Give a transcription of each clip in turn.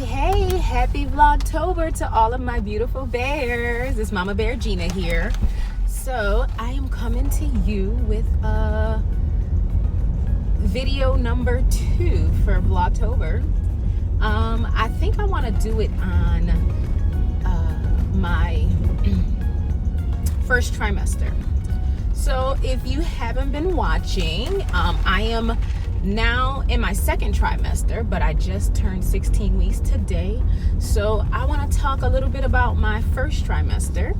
Hey, happy vlogtober to all of my beautiful bears. It's Mama Bear Gina here. So I am coming to you with video number 2 for vlogtober. I think I want to do it on my first trimester. So if you haven't been watching, I am now in my second trimester, but I just turned 16 weeks today. So I want to talk a little bit about my first trimester.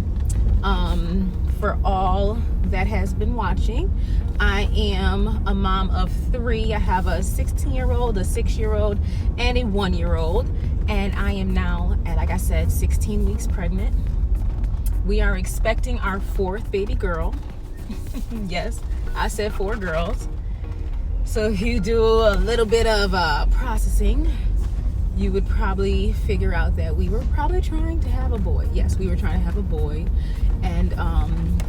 For all that has been watching, I am a mom of 3. I have a 16-year-old, a 6-year-old, and a 1-year-old. And I am now, like I said, 16 weeks pregnant. We are expecting our 4th baby girl. Yes, I said 4 girls. So if you do a little bit of processing, you would probably figure out that we were probably trying to have a boy. Yes, we were trying to have a boy. And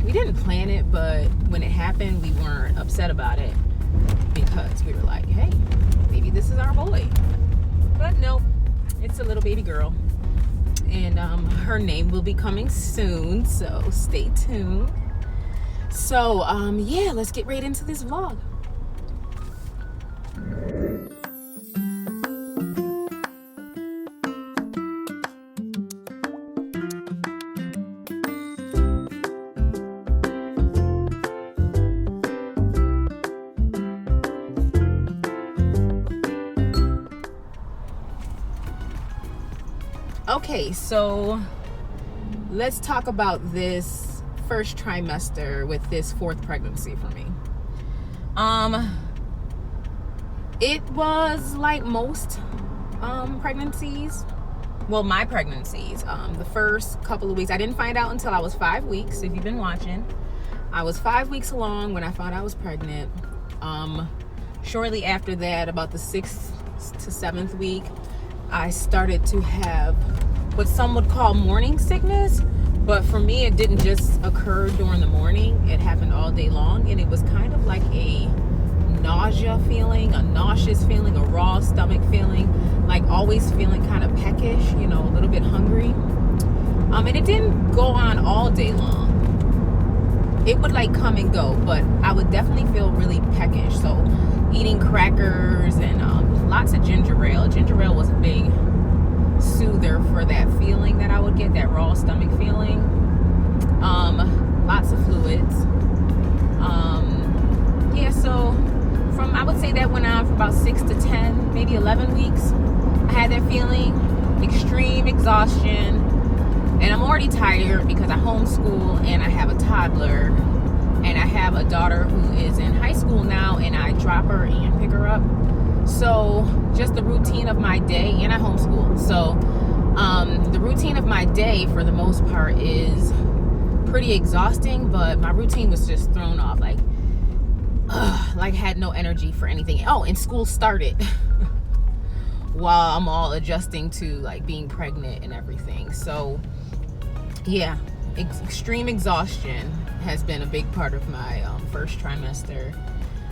we didn't plan it, but when it happened, we weren't upset about it because we were like, hey, maybe this is our boy. But nope, it's a little baby girl. And her name will be coming soon, so stay tuned. So, yeah, let's get right into this vlog. Okay, so let's talk about this first trimester with this 4th pregnancy for me. It was like most pregnancies. Well, my pregnancies, the first couple of weeks, I didn't find out until I was 5 weeks. If you've been watching, I was 5 weeks along when I found I was pregnant. Shortly after that, about the 6th to 7th week, I started to have what some would call morning sickness, but for me it didn't just occur during the morning. It happened all day long, and it was kind of like a nausea feeling, a nauseous feeling, a raw stomach feeling, like always feeling kind of peckish, you know, a little bit hungry. And it didn't go on all day long. It would like come and go, but I would definitely feel really peckish. So eating crackers and lots of ginger ale. Ginger ale was a big soother for that feeling that I would get, that raw stomach feeling. Lots of fluids. Yeah, so I would say that went on for about 6 to 10, maybe 11 weeks. I had that feeling, extreme exhaustion, and I'm already tired because I homeschool and I have a toddler, and I have a daughter who is in high school now, and I drop her and pick her up. So just the routine of my day, and I homeschool. So the routine of my day for the most part is pretty exhausting, but my routine was just thrown off, like had no energy for anything. Oh, and school started while I'm all adjusting to like being pregnant and everything. So yeah, extreme exhaustion has been a big part of my first trimester.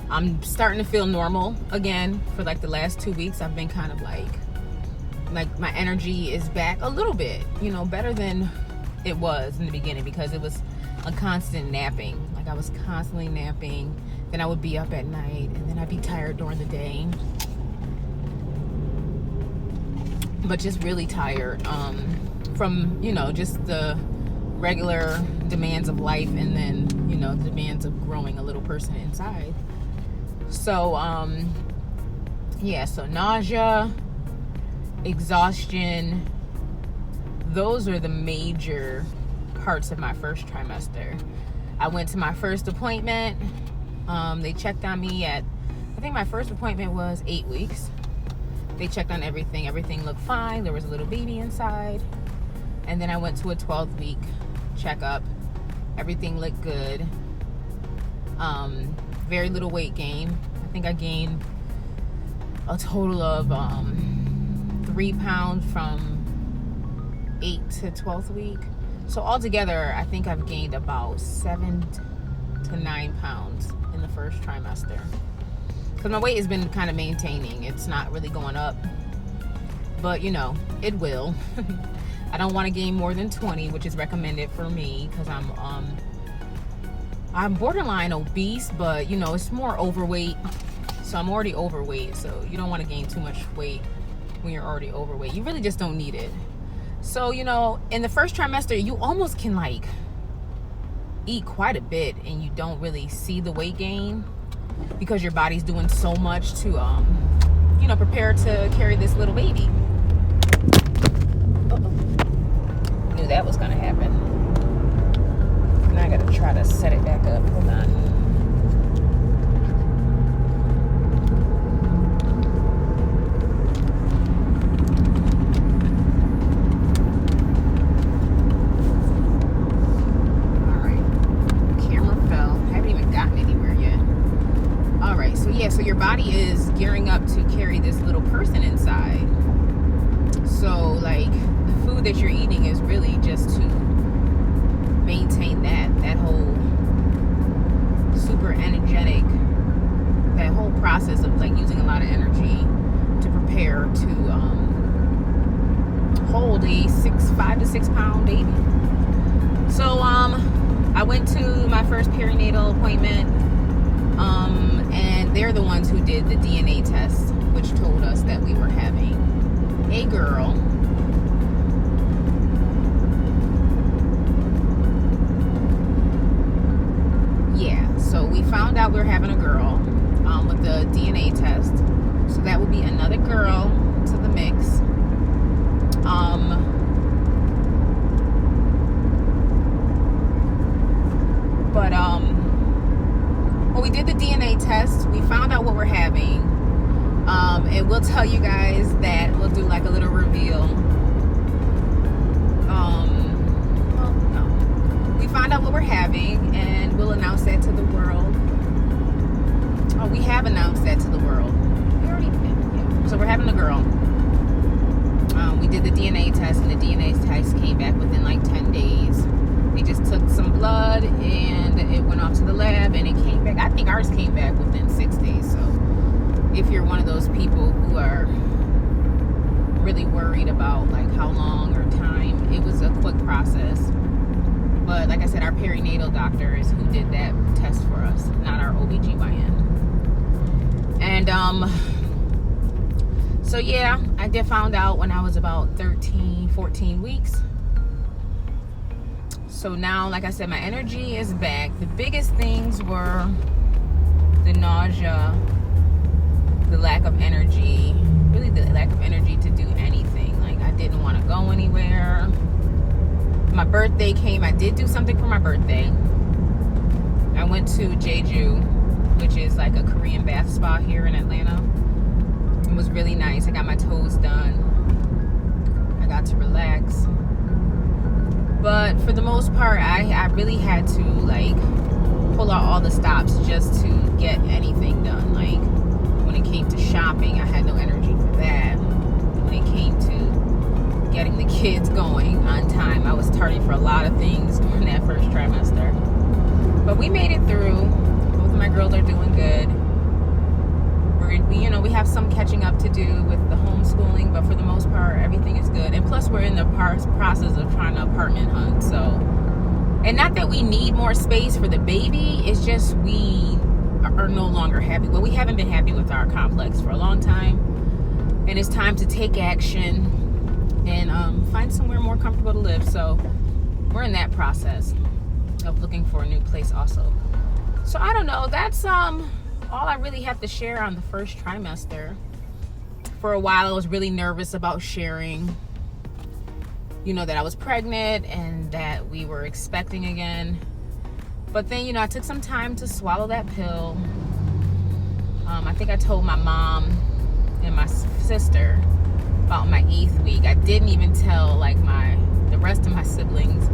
I'm starting to feel normal again. For like the last 2 weeks, I've been kind of like my energy is back a little bit, you know, better than it was in the beginning, because it was a constant napping. Like I was constantly napping, then I would be up at night, and then I'd be tired during the day. But just really tired from, you know, just the regular demands of life, and then, you know, the demands of growing a little person inside. So, yeah, so nausea, exhaustion, those are the major parts of my first trimester. I went to my first appointment. They checked on me at, I think my first appointment was 8 weeks. They checked on everything. Everything looked fine. There was a little baby inside. And then I went to a 12th week checkup. Everything looked good. Very little weight gain. I think I gained a total of 3 pounds from 8 to 12th week. So altogether, I think I've gained about 7 to 9 pounds in the first trimester. Because my weight has been kind of maintaining. It's not really going up but you know, it will. I don't want to gain more than 20, which is recommended for me because I'm borderline obese, but you know, it's more overweight. So I'm already overweight, so you don't want to gain too much weight when you're already overweight. You really just don't need it. So, you know, in the first trimester, you almost can like eat quite a bit and you don't really see the weight gain because your body's doing so much to you know, prepare to carry this little baby. Knew that was gonna happen. Now I gotta try to set it back up. Hold on. So your body is gearing up to carry this little person inside. So like the food that you're eating is really just to maintain that whole super energetic, that whole process of like using a lot of energy to prepare to hold a 5 to 6 pound baby. So I went to my first perinatal appointment. And they're the ones who did the DNA test, which told us that we were having a girl. Yeah, so we found out we were having a girl with the DNA test. So that will be another girl to the mix. Well, we did the DNA test. We found out what we're having. And we'll tell you guys that. We'll do like a little reveal. Well, no. We found out what we're having and we'll announce that to the world. Oh, we have announced that to the world. We already did. Yeah. So we're having a girl. We did the DNA test and the DNA test came back within like 10 days. They just took some blood and it went off to the lab and it came back. I think ours came back within 6 days. So if you're one of those people who are really worried about like how long or time, it was a quick process. But like I said, our perinatal doctor is who did that test for us, not our OBGYN. And so yeah, I did found out when I was about 14 weeks. So now, like I said, my energy is back. The biggest things were the nausea, the lack of energy, really the lack of energy to do anything. Like I didn't want to go anywhere. My birthday came. I did do something for my birthday. I went to Jeju, which is like a Korean bath spa here in Atlanta. It was really nice. I got my toes done. I got to relax. But for the most part, I really had to like pull out all the stops just to get anything done. Like when it came to shopping, I had no energy for that. When it came to getting the kids going on time, I was tardy for a lot of things during that first trimester. But we made it through. Both of my girls are doing good. We have some catching up to do with the homeschooling, but for the most part, everything is good. And plus, we're in the process of trying to apartment hunt. So, and not that we need more space for the baby, it's just we are no longer happy. Well, we haven't been happy with our complex for a long time, and it's time to take action and find somewhere more comfortable to live. So, we're in that process of looking for a new place also. So, I don't know. That's all I really have to share on the first trimester. For a while, I was really nervous about sharing, that I was pregnant and that we were expecting again. But then, I took some time to swallow that pill. I think I told my mom and my sister about my 8th week. I didn't even tell the rest of my siblings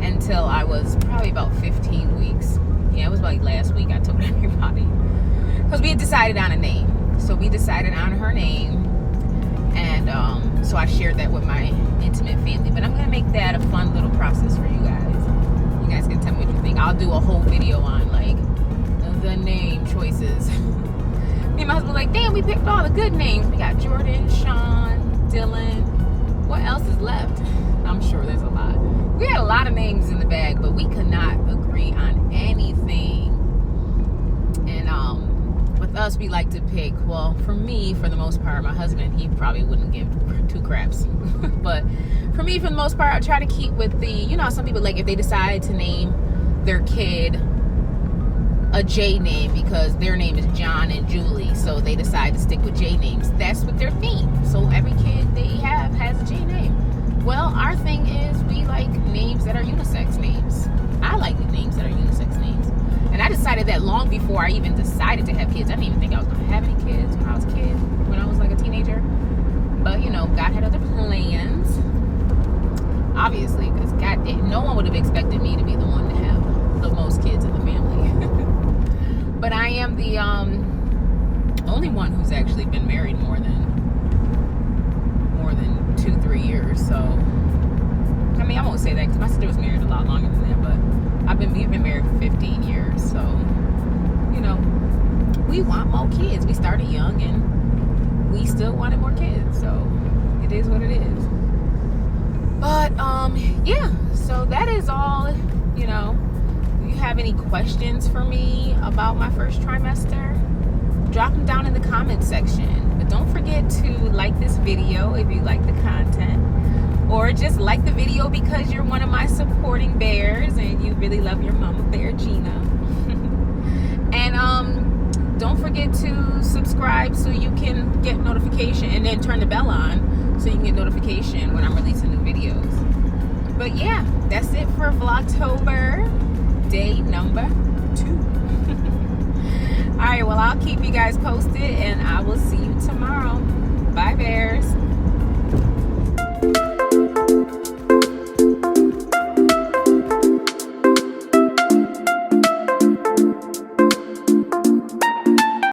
until I was probably about 15 weeks. Yeah, it was like last week I told everybody. Because we had decided on a name. So we decided on her name. And so I shared that with my intimate family. But I'm going to make that a fun little process for you guys. You guys can tell me what you think. I'll do a whole video on the name choices. Me and my husband were like, damn, we picked all the good names. We got Jordan, Sean, Dylan, left. I'm sure there's a lot. We had a lot of names in the bag, but we could not agree on anything. And with us, we like to pick, well, for me, for the most part, my husband, he probably wouldn't give two craps. But for me, for the most part, I try to keep with the, you know, some people, like, if they decide to name their kid a J name because their name is John and Julie, so they decide to stick with J names. That's what their theme. So every kid they have has a J name. Well, our thing is we like names that are unisex names. I like names that are unisex names. And I decided that long before I even decided to have kids. I didn't even think I was going to have any kids when I was a kid, when I was like a teenager. But, you know, God had other plans. Obviously, because God did. No one would have expected me to be the one to have the most kids in the family. But I am the only one who's actually been married more than 2-3 years. So, I mean, I won't say that because my sister was married a lot longer than that. But we've been married for 15 years. So, you know, we want more kids. We started young and we still wanted more kids. So, it is what it is. But, yeah. So, that is all, you know. If you have any questions for me about my first trimester, drop them down in the comment section. But don't forget to like this video if you like the content, or just like the video because you're one of my supporting bears and you really love your mama, Bear Gina. And don't forget to subscribe so you can get notification, and then turn the bell on so you can get notification when I'm releasing new videos. But yeah, that's it for Vlogtober. Day number 2. All right, well, I'll keep you guys posted and I will see you tomorrow. Bye, Bear.